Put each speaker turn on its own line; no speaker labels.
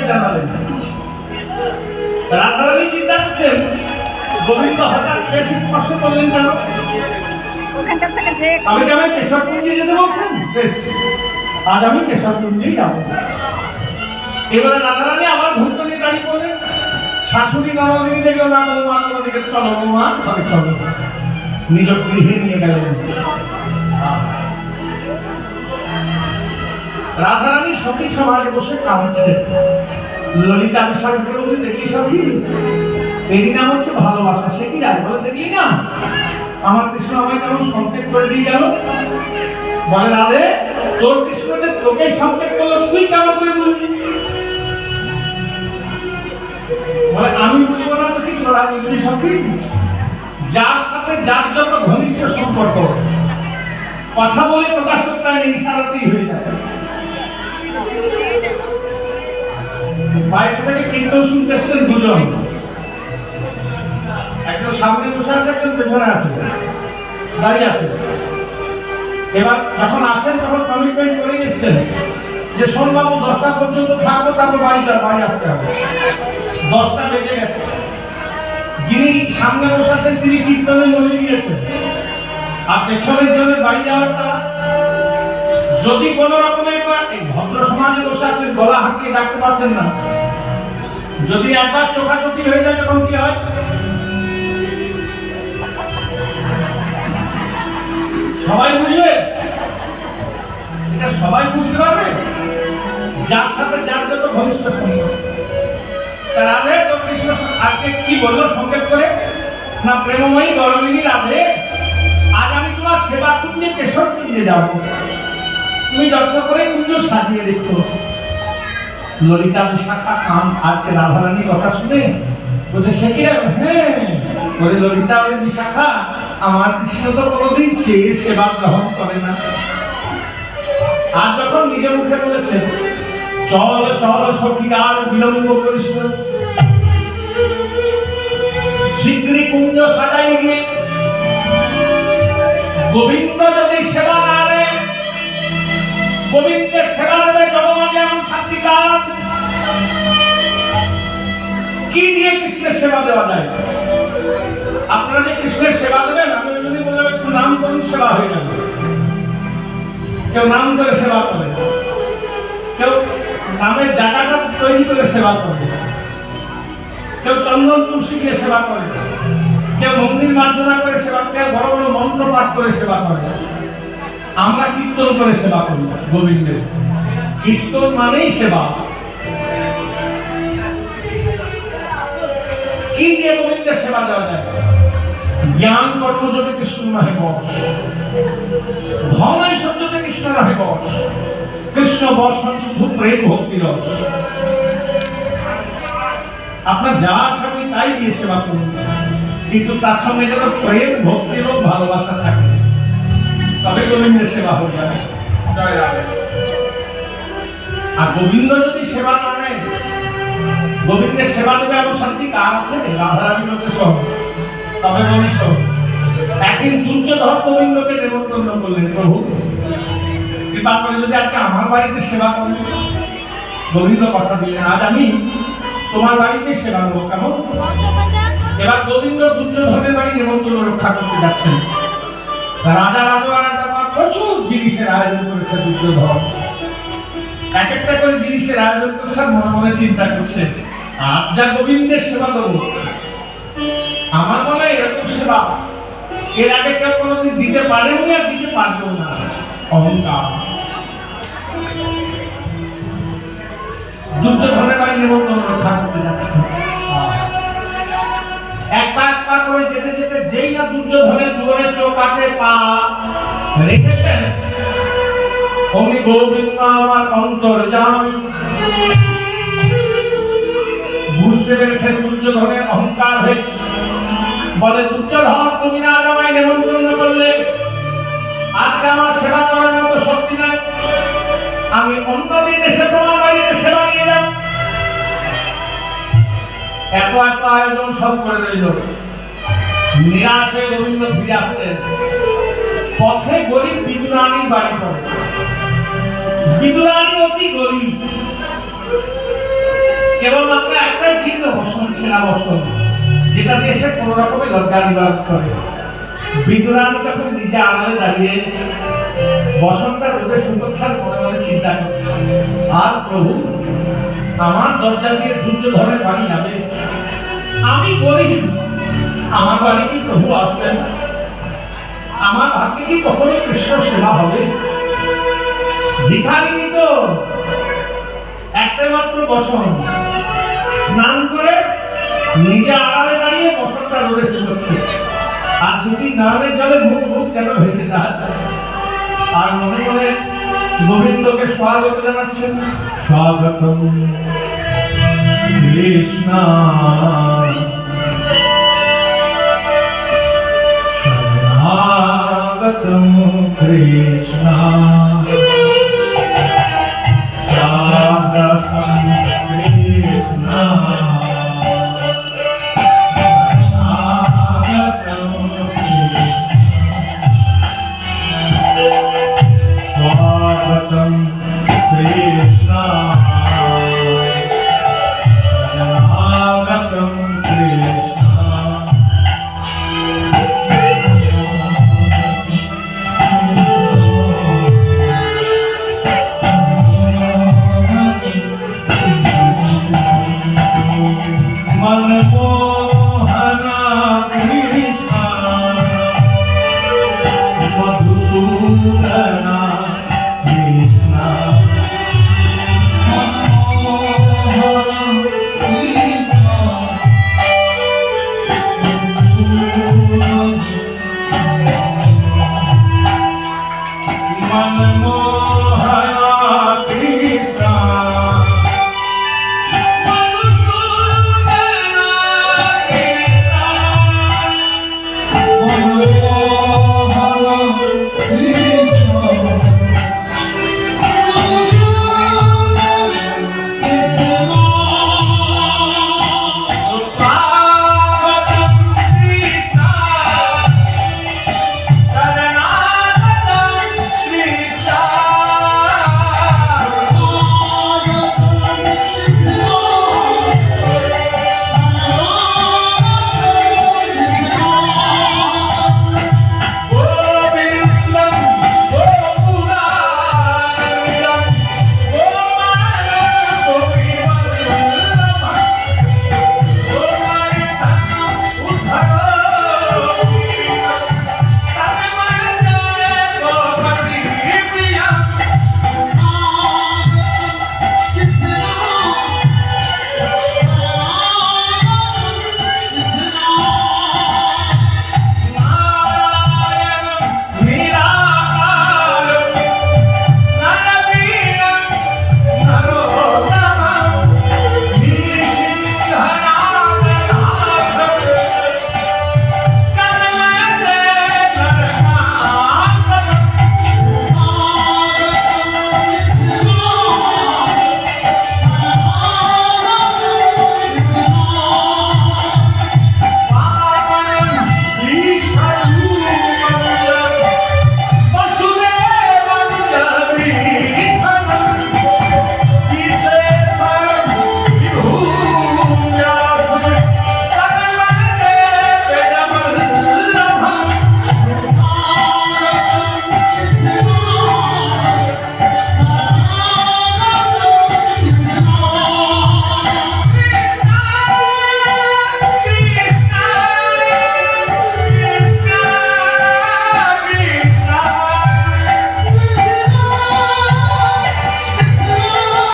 জানালেন। রাধারানী চিন্তা করছেন গোবিন্দ হঠাৎ বেশি স্পর্শ করলেন কেন? আমি কি আমায় কেশবকুঞ্জে যেতে বলছেন? বেশ, আজ আমি কেশবকুঞ্জেই যাবো। এবারে রাধারানী আবার ভূত নিয়ে দাঁড়িয়ে পড়লেন। শাশুড়ি নরদিনী দেখলো না, বৌমা দিকে চলো, বৌমা ঘরে চলো, নিজ গৃহে নিয়ে গেলেন। রাধারানী সখী সমাজে বসে কাঁদছে। ললিতা বিশাখাকে বলছে, দেখলি সখী, এরই নাম হচ্ছে ভালোবাসা। সে কি রায় বলে, দেখলি না আমার কৃষ্ণ আমায় কেমন সংকেত করে দিয়ে গেল। বলে, রাধে, তোর কৃষ্ণকে তোকে সংকেত করলো, তুই কেমন করে বুঝলি? বলে, আমি বুঝবো না তো কি তোরা বুঝবি সখী? যার সাথে যার যত ঘনিষ্ঠ সম্পর্ক, কথা বলে প্রকাশ করতে হয় না, ইশারাতেই হয়ে যায়। বাইরে থেকে কীর্তন শুনতে এসছেন দুজন, একজন সামনে বসে আছে, একজন পেছনে আছে, দাঁড়িয়ে আছে। এবার যখন আসেন তখন কমিটমেন্ট করে এসছেন যে সোমবাবু 10টা পর্যন্ত থাকবো, তারপর বাড়ি আসতে হবে। 10টা বেজে গেছে। যিনি সামনে বসে আছেন তিনি কীর্তনে মনে গিয়েছেন, আর পেছনের জন্য বাড়ি যাওয়ার তারা। যদি কোন রকমের ভদ্র সমাজে বসে আছেন, গলা হাঁকিয়ে ডাকতে পারছেন না, যদি একবার চোখাচোখি হয়ে যায় তখন কি হয়? সবাই বুঝবে, এটা সবাই বুঝতে পারবে যার সাথে যার যত ঘনিষ্ঠ সম্পর্ক। রাধে, তো কৃষ্ণ আজকে কি বললো সংক্ষেপ করে? না, প্রেমময়ী গরবিনী রাধে, আজ আমি তোমার সেবা কুঞ্জে কেশবকুঞ্জে যাবো, তুমি যত্ন করে কুঞ্জ সাজিয়ে রেখো। ললিতা বিশাখা কান আজকে রাধারানীর কথা শুনে বলছে, সে কি? হ্যাঁ। বলে, ললিতা, বলে, বিশাখা, আমার কৃষ্ণ তো কোনোদিন চেয়ে সেবা গ্রহণ করে না। আর যখন নিজের মুখে বলেছে, চল চল সখী, আর বিলম্ব করিস না, শীঘ্রই কুঞ্জ সাজাই গিয়ে গোবিন্দ যদি সেবা না নেয়, গোবিন্দের সেবা দেবে জগমাঝে এমন সাতটি কাজ। কি দিয়ে কৃষ্ণের সেবা দেওয়া যায়? আপনারা যে কৃষ্ণের সেবা দেবেন, আমি যদি বললাম একটু নাম করুন, সেবা হয়ে যাবে। কেউ নাম করে সেবা করে, কেউ নামের জায়গাটা তৈরি করে সেবা করে, কেউ চন্দন তুলসী দিয়ে সেবা করে, কেউ মন্দির মার্জনা করে সেবা, কেউ বড় বড় মন্ত্র পাঠ করে সেবা করে। আমরা কীর্তন করে সেবা করি গোবিন্দের। কীর্তন মানেই সেবা। কি দিয়ে গোবিন্দের সেবা দেওয়া যায়? জ্ঞান কর্মযোগে কৃষ্ণ নহে বশ, ধন ঐশ্বর্যতে কৃষ্ণ নহে বশ, কৃষ্ণ বশ শুধু প্রেম ভক্তি রস। আপনার যা স্বামী তাই দিয়ে সেবা করুন, কিন্তু তার সঙ্গে যেন প্রেম ভক্তি এবং ভালোবাসা থাকে, তবে গোবিন্দের সেবা হয়ে যাবে। জয় রাধে। আর গোবিন্দ যদি সেবা না নেয়, গোবিন্দের সেবা দেবে এমন শান্তি কার আছে? রাধারানী লোকে সহ। তবে বলি সহ, একদিন দুর্যোধন গোবিন্দকে নেমন্তন্ন করলেন, প্রভু কৃপা করে যদি আজকে আমার বাড়িতে সেবা করেন। গোবিন্দ কথা দিলেন, আজ আমি তোমার বাড়িতে সেবা দেবো, কেমন? এবার গোবিন্দ দুর্যোধনের বাড়ি নেমন্তন্ন রক্ষা করতে যাচ্ছেন। রাজা রাজওয়াড়া প্রচুর জিনিসের আয়োজন করেছে দুর্যোধন। এক একটা করে জিনিসের আয়োজন করছে, মনে মনে চিন্তা করছে, আজ যা গোবিন্দের সেবা দেবো, আমার মনে হয় এরকম সেবা এর আগে কেউ কোনোদিন দিতে পারেনি আর দিতে পারবেও না। অহংকার। দুর্যোধনের বাড়ি নেমন্তন্ন রক্ষা করতে যাচ্ছে। একবার করে যেতে যেতে যেই না দুর্যোধনের দুয়ারে চৌকাঠে পা রেখেছেন, অমনি গোবিন্দ আমার অন্তর্যামী। বুঝতে পেরেছেন দুর্যোধনের অহংকার হয়েছে। বলে, দুর্যোধন, তুমি না আমায় নেমন্তন্ন করলে, আজকে আমার সেবা করার মতো শক্তি নাই, আমি অন্যদিন এসে তোমার বাড়িতে সেবা নিয়ে যাব। এত এত আয়োজন সব করে রইল। নিরাশে গোবিন্দ ফিরে আসছেন। পথে গরিব বিদুরানীর বাড়ি পড়ে। বিদুরানী অতি গরিব, কেবলমাত্র একটা জীর্ণ বসন ছেঁড়া বসন, যেটা দেশে কোন রকমের লজ্জা নিবারণ করে। বিদুরানী তখন নিজে আড়ালে দাঁড়িয়ে বসনটা রোদে সুতোৎসার মনে মনে চিন্তা করছে, আর প্রভু আমার দরজা দিয়ে দুর্যোধনের বাড়ি যাবে, আমি গরিব, আমার বাড়ি কি প্রভু আসবেন? আমার ভাগ্যে কি কখনো কৃষ্ণ সেবা হবে? ভিখারিনী তো একটা মাত্র বসন, স্নান করে নিজে আড়ালে দাঁড়িয়ে বসনটা রোদে শুকোচ্ছে, আর দুটি নয়নের জলে মুখ মুখ যেন ভেসে যায়। আর মনে মনে গোবিন্দকে স্বাগত জানাচ্ছেন, স্বাগতম কৃষ্ণ স্বাগতম কৃষ্ণ স্বাগতম কৃষ্ণ স্বাগতম কৃষ্ণ স্বাগতম কৃষ্ণ। मन को